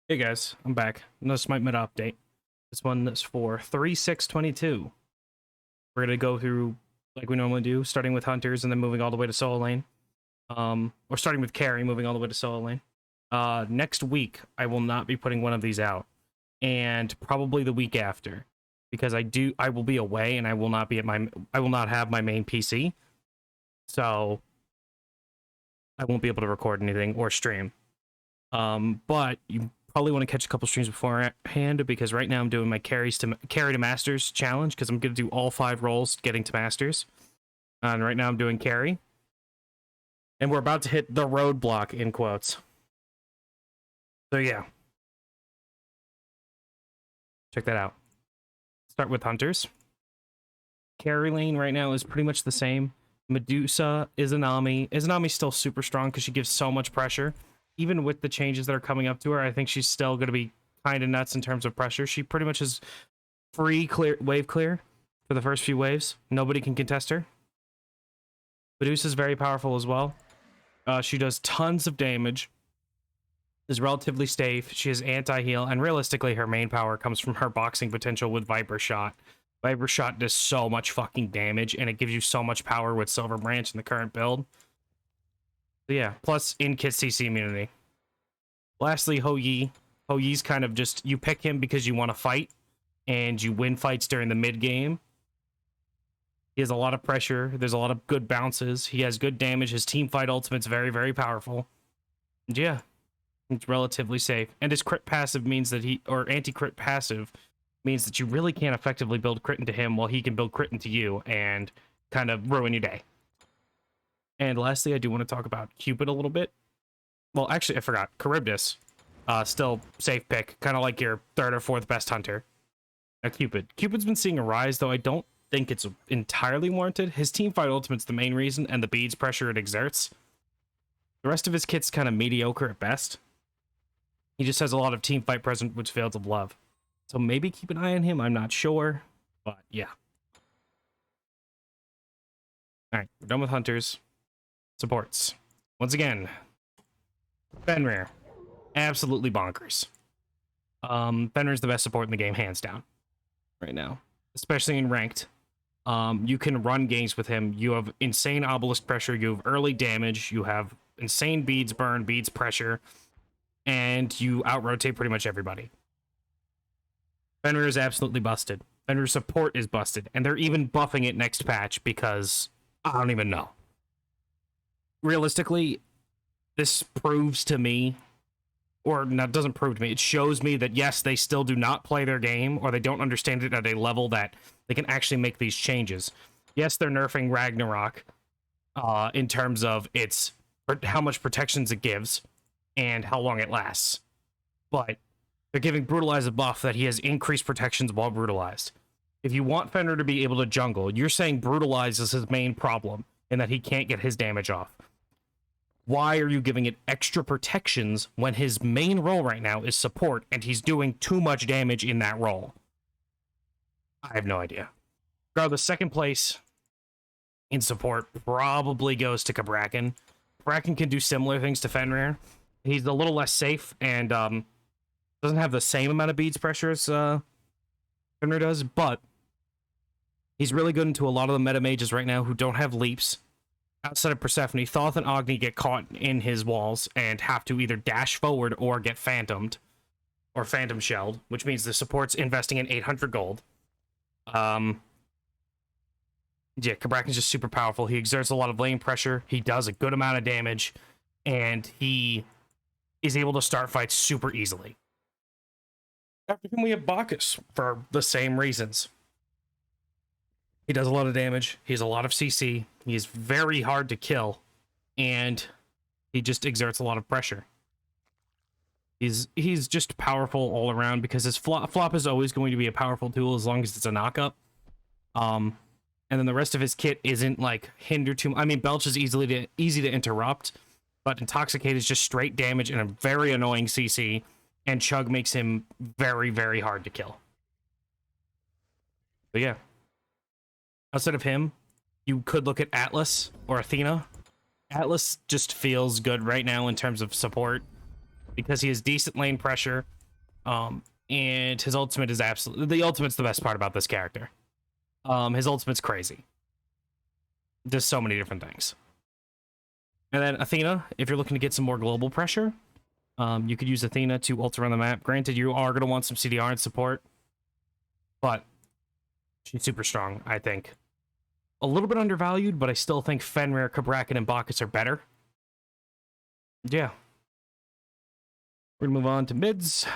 Hey guys, I'm back. Another Smite Meta update. This one is for 3.6.22. We're gonna go through like we normally do, starting with hunters and then moving all the way to solo lane. Or starting with carry, moving all the way to solo lane. Next week I will not be putting one of these out, and probably the week after, because I will be away and I will not have my main PC, so I won't be able to record anything or stream. But you probably want to catch a couple streams beforehand, because right now I'm doing my carry to masters challenge, because I'm going to do all 5 roles getting to masters. And right now I'm doing carry. And we're about to hit the roadblock, in quotes. So yeah. Check that out. Start with hunters. Carry lane right now is pretty much the same. Medusa, Izanami. Izanami's still super strong because she gives so much pressure. Even with the changes that are coming up to her, I think she's still going to be kind of nuts in terms of pressure. She pretty much is free wave clear for the first few waves. Nobody can contest her. Medusa is very powerful as well. She does tons of damage, is relatively safe. She has anti-heal, and realistically, her main power comes from her boxing potential with Viper Shot. Viper Shot does so much fucking damage, and it gives you so much power with Silver Branch in the current build. So yeah, plus in-kit CC immunity. Lastly, Hou Yi. Hou Yi's kind of just, you pick him because you want to fight, and you win fights during the mid-game. He has a lot of pressure. There's a lot of good bounces. He has good damage. His team fight ultimate's very, very powerful. And yeah, it's relatively safe. And his crit passive means that or anti-crit passive means that you really can't effectively build crit into him, while he can build crit into you and kind of ruin your day. And lastly, I do want to talk about Cupid a little bit. Well, actually, I forgot. Charybdis. Still safe pick. Kind of like your 3rd or 4th best hunter. Cupid. Cupid's been seeing a rise, though I don't think it's entirely warranted. His team fight ultimate's the main reason, and the beads pressure it exerts. The rest of his kit's kind of mediocre at best. He just has a lot of team fight present, which Fields of Love. So maybe keep an eye on him. I'm not sure. But yeah. Alright, we're done with hunters. Supports. Once again, Fenrir. Absolutely bonkers. Fenrir's the best support in the game, hands down. Right now. Especially in ranked. You can run games with him. You have insane obelisk pressure. You have early damage. You have insane beads burn, beads pressure. And you out-rotate pretty much everybody. Fenrir is absolutely busted. Fenrir's support is busted. And they're even buffing it next patch because I don't even know. Realistically, this proves to me, or not, doesn't prove to me, it shows me that yes, they still do not play their game, or they don't understand it at a level that they can actually make these changes. Yes, they're nerfing Ragnarok in terms of how much protections it gives and how long it lasts, but they're giving Brutalize a buff that he has increased protections while brutalized. If you want Fenrir to be able to jungle, you're saying Brutalize is his main problem and that he can't get his damage off. Why are you giving it extra protections when his main role right now is support, and he's doing too much damage in that role? I have no idea. Regardless, 2nd place in support probably goes to Cabrakan. Cabrakan can do similar things to Fenrir. He's a little less safe and doesn't have the same amount of beads pressure as Fenrir does, but he's really good into a lot of the meta mages right now who don't have leaps. Outside of Persephone, Thoth and Agni get caught in his walls and have to either dash forward or get phantomed, or phantom shelled, which means the support's investing in 800 gold. Yeah, Cabrakan's just super powerful. He exerts a lot of lane pressure. He does a good amount of damage, and he is able to start fights super easily. After him, we have Bacchus for the same reasons. He does a lot of damage. He has a lot of CC. He's very hard to kill, and he just exerts a lot of pressure. He's just powerful all around because his flop is always going to be a powerful tool as long as it's a knockup. And then the rest of his kit isn't like hindered too much. I mean, Belch is easy to interrupt, but Intoxicate is just straight damage and a very annoying CC, and Chug makes him very, very hard to kill. But yeah. Outside of him, you could look at Atlas or Athena. Atlas just feels good right now in terms of support because he has decent lane pressure. And his ultimate is the ultimate's the best part about this character. His ultimate's crazy. Does so many different things. And then Athena, if you're looking to get some more global pressure, you could use Athena to ult around the map. Granted, you are going to want some CDR and support, but she's super strong, I think. A little bit undervalued, but I still think Fenrir, Cabrakan, and Bacchus are better. Yeah. We're going to move on to mids.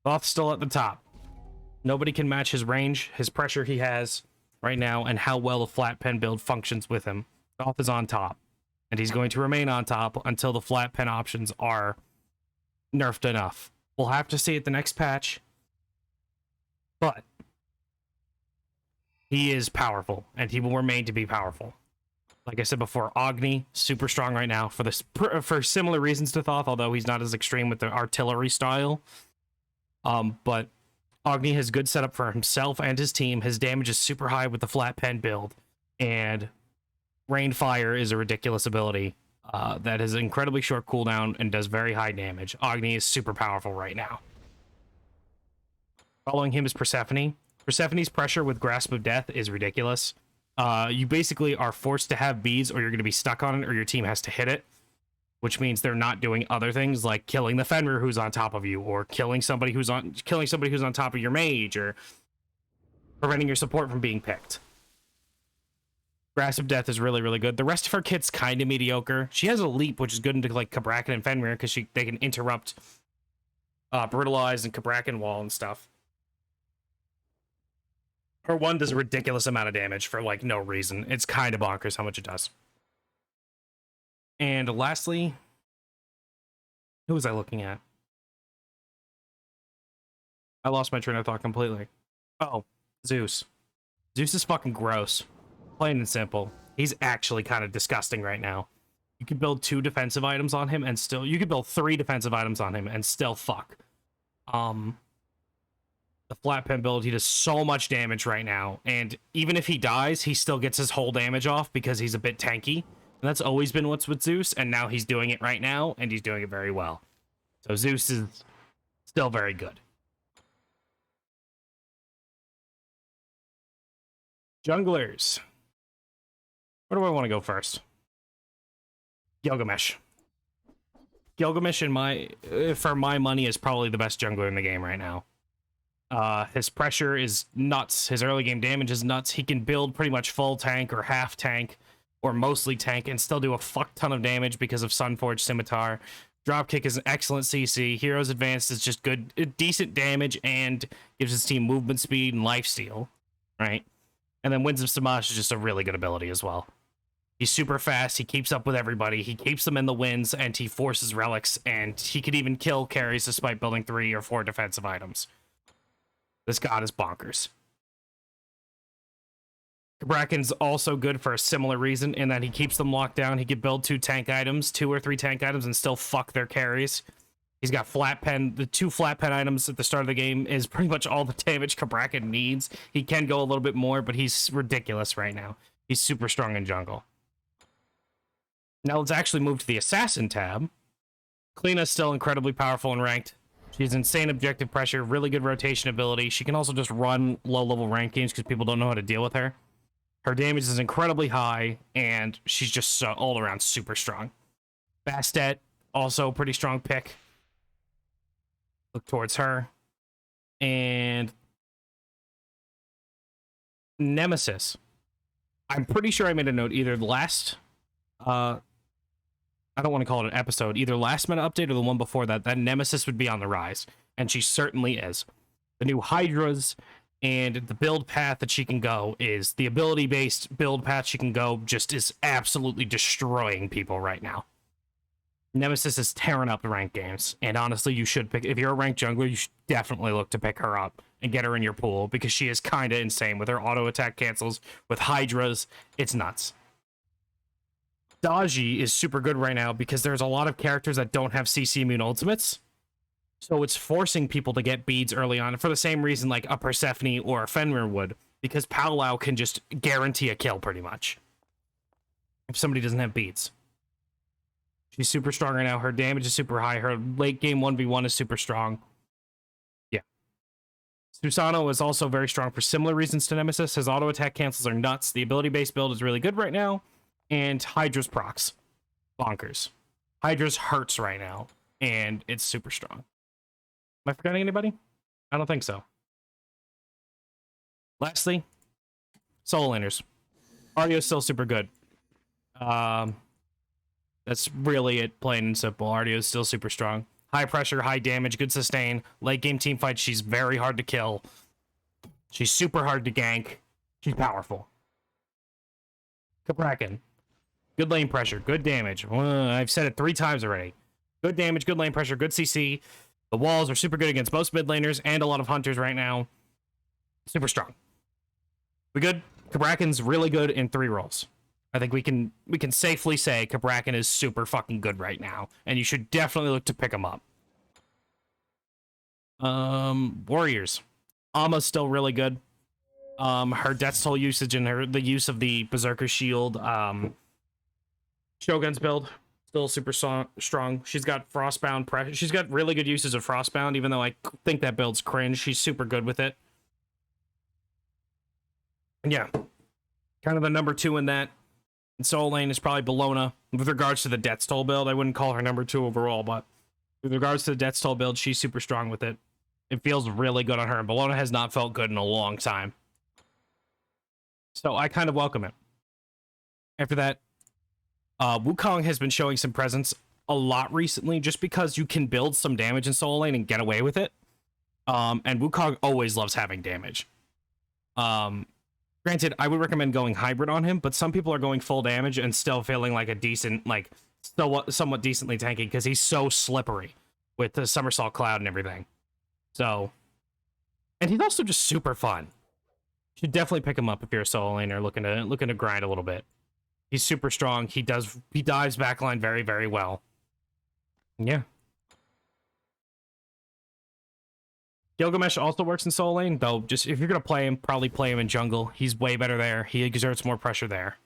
Thoth's still at the top. Nobody can match his range, his pressure he has right now, and how well the flat pen build functions with him. Thoth is on top, and he's going to remain on top until the flat pen options are nerfed enough. We'll have to see at the next patch, but he is powerful, and he will remain to be powerful. Like I said before, Agni, super strong right now for similar reasons to Thoth, although he's not as extreme with the artillery style. But Agni has good setup for himself and his team. His damage is super high with the flat pen build, and Rain Fire is a ridiculous ability that has an incredibly short cooldown and does very high damage. Agni is super powerful right now. Following him is Persephone. Persephone's pressure with Grasp of Death is ridiculous. You basically are forced to have beads, or you're going to be stuck on it, or your team has to hit it, which means they're not doing other things like killing the Fenrir who's on top of you, or killing somebody who's on top of your mage, or preventing your support from being picked. Grasp of Death is really, really good. The rest of her kit's kind of mediocre. She has a leap, which is good into like Cabrakan and Fenrir, because they can interrupt Brutalize and Cabrakan wall and stuff. Her one does a ridiculous amount of damage for like no reason. It's kind of bonkers how much it does. And lastly, who was I looking at? I lost my train of thought completely. Oh, Zeus. Zeus is fucking gross. Plain and simple. He's actually kind of disgusting right now. You could build 2 defensive items on him and still... You could build 3 defensive items on him and still fuck. The flat pen build, he does so much damage right now. And even if he dies, he still gets his whole damage off because he's a bit tanky. And that's always been what's with Zeus, and now he's doing it right now, and he's doing it very well. So Zeus is still very good. Junglers. Where do I want to go first? Gilgamesh. Gilgamesh, for my money, is probably the best jungler in the game right now. His pressure is nuts. His early game damage is nuts. He can build pretty much full tank or half tank or mostly tank and still do a fuck ton of damage because of Sunforged Scimitar. Dropkick is an excellent CC. Heroes Advanced is just good, decent damage, and gives his team movement speed and lifesteal, right? And then Winds of Samash is just a really good ability as well. He's super fast, he keeps up with everybody, he keeps them in the winds, and he forces relics, and he could even kill carries despite building 3 or 4 defensive items. This god is bonkers. Cabrakan's also good for a similar reason in that he keeps them locked down. He could build 2 or 3 tank items and still fuck their carries. He's got flat pen. The 2 flat pen items at the start of the game is pretty much all the damage Cabrakan needs. He can go a little bit more, but he's ridiculous right now. He's super strong in jungle. Now let's actually move to the Assassin tab. Kleina's still incredibly powerful and ranked. She has insane objective pressure, really good rotation ability. She can also just run low-level rank games because people don't know how to deal with her. Her damage is incredibly high, and she's just so all-around super strong. Bastet, also a pretty strong pick. Look towards her. And Nemesis. I'm pretty sure I made a note either last... I don't want to call it an episode, either last minute update or the one before that, that Nemesis would be on the rise. And she certainly is. The new Hydras and the build path that she can go is the ability-based build path she can go just is absolutely destroying people right now. Nemesis is tearing up the ranked games. And honestly, you should pick, if you're a ranked jungler, you should definitely look to pick her up and get her in your pool because she is kind of insane with her auto attack cancels, with Hydras. It's nuts. Daji is super good right now because there's a lot of characters that don't have CC immune ultimates. So it's forcing people to get beads early on for the same reason like a Persephone or a Fenrir would, because Palau can just guarantee a kill pretty much if somebody doesn't have beads. She's super strong right now. Her damage is super high. Her late game 1v1 is super strong. Susano is also very strong for similar reasons to Nemesis. His auto attack cancels are nuts. The ability-based build is really good right now. And Hydra's procs. Bonkers. Hydra's hurts right now. And it's super strong. Am I forgetting anybody? I don't think so. Lastly, solo laners. Ardio's still super good. That's really it, plain and simple. Ardio's still super strong. High pressure, high damage, good sustain. Late game team fights, she's very hard to kill. She's super hard to gank. She's powerful. Cabrakan. Good lane pressure, good damage. I've said it 3 times already. Good damage, good lane pressure, good CC. The walls are super good against most mid laners and a lot of hunters right now. Super strong. We good? Cabrakan's really good in 3 roles. I think we can safely say Cabrakan is super fucking good right now, and you should definitely look to pick him up. Warriors. Amma's still really good. Her death toll usage and the use of the Berserker Shield, Shogun's build, still super strong. She's got Frostbound pressure. She's got really good uses of Frostbound, even though I think that build's cringe. She's super good with it. And yeah, kind of the number 2 in that. And solo lane is probably Bellona. With regards to the Death's Toll build, I wouldn't call her number 2 overall, but with regards to the Death's Toll build, she's super strong with it. It feels really good on her, and Bellona has not felt good in a long time. So I kind of welcome it. After that, Wukong has been showing some presence a lot recently, just because you can build some damage in solo lane and get away with it. And Wukong always loves having damage. Granted, I would recommend going hybrid on him, but some people are going full damage and still feeling like a decent, like, somewhat decently tanky, because he's so slippery with the Somersault Cloud and everything. So, and he's also just super fun. You should definitely pick him up if you're a solo laner looking to grind a little bit. He's super strong. He dives backline very, very well. Yeah. Gilgamesh also works in solo lane, though. Just if you're gonna play him, probably play him in jungle. He's way better there. He exerts more pressure there.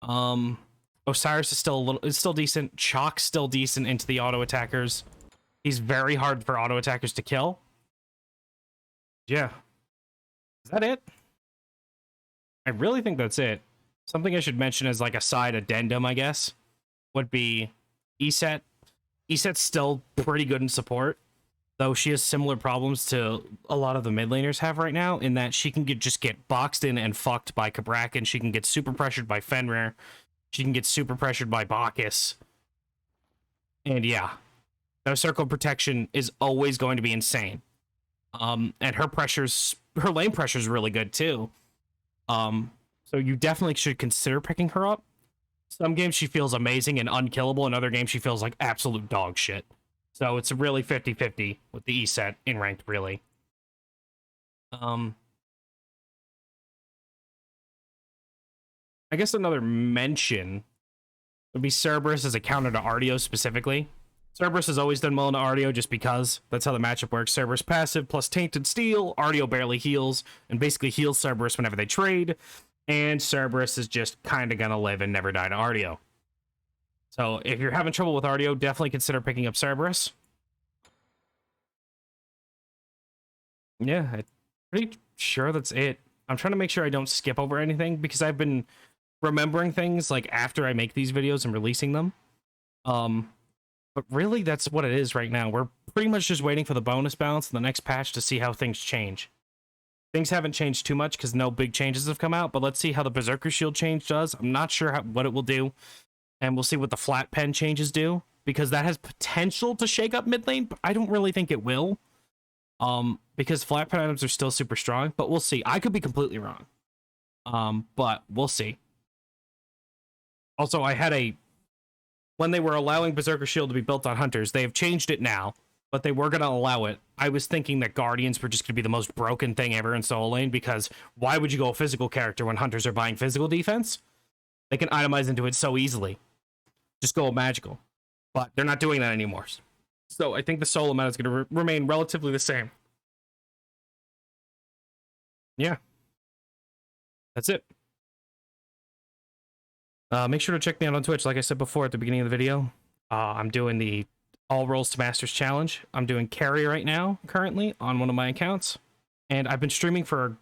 Osiris is still decent. Chalk's still decent into the auto attackers. He's very hard for auto attackers to kill. Yeah. Is that it? I really think that's it. Something I should mention as like a side addendum, I guess, would be Eset. Eset's still pretty good in support, though she has similar problems to a lot of the mid laners have right now, in that she can just get boxed in and fucked by Cabrakan. She can get super pressured by Fenrir. She can get super pressured by Bacchus. And yeah, their circle protection is always going to be insane. And her lane pressure is really good too. So you definitely should consider picking her up. Some games she feels amazing and unkillable, and other games she feels like absolute dog shit. So it's really 50-50 with the E-set in ranked, really. I guess another mention would be Cerberus as a counter to Ardio specifically. Cerberus has always done well into Ardio just because that's how the matchup works. Cerberus passive plus Tainted Steel. Ardio barely heals and basically heals Cerberus whenever they trade. And Cerberus is just kind of going to live and never die to Ardio. So if you're having trouble with Ardio, definitely consider picking up Cerberus. Yeah, I'm pretty sure that's it. I'm trying to make sure I don't skip over anything, because I've been remembering things like after I make these videos and releasing them. But really, that's what it is right now. We're pretty much just waiting for the bonus balance in the next patch to see how things change. Things haven't changed too much because no big changes have come out, but let's see how the Berserker Shield change does. I'm not sure what it will do, and we'll see what the flat pen changes do, because that has potential to shake up mid lane, but I don't really think it will. Because flat pen items are still super strong, but we'll see. I could be completely wrong. But we'll see. Also, when they were allowing Berserker Shield to be built on Hunters, they have changed it now, but they were going to allow it. I was thinking that Guardians were just going to be the most broken thing ever in solo lane, because why would you go a physical character when Hunters are buying physical defense? They can itemize into it so easily. Just go magical. But they're not doing that anymore. So I think the solo meta is going to remain relatively the same. Yeah. That's it. Make sure to check me out on Twitch. Like I said before at the beginning of the video, I'm doing the All Roles to Masters challenge. I'm doing carry right now, currently, on one of my accounts. And I've been streaming for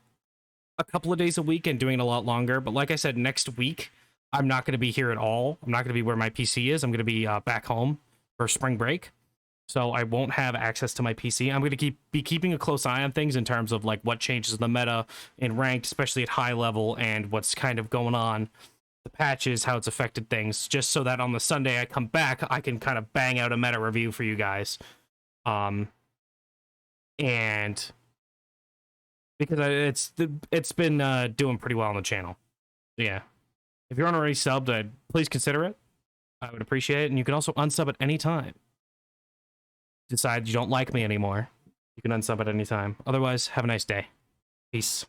a couple of days a week and doing it a lot longer. But like I said, next week, I'm not going to be here at all. I'm not going to be where my PC is. I'm going to be back home for spring break. So I won't have access to my PC. I'm going to be keeping a close eye on things in terms of like what changes in the meta in ranked, especially at high level, and what's kind of going on, the patches, how it's affected things, just so that on the Sunday I come back, I can kind of bang out a meta review for you guys. And because it's been doing pretty well on the channel. Yeah. If you're already subbed, please consider it. I would appreciate it. And you can also unsub at any time. Decide you don't like me anymore, you can unsub at any time. Otherwise, have a nice day. Peace.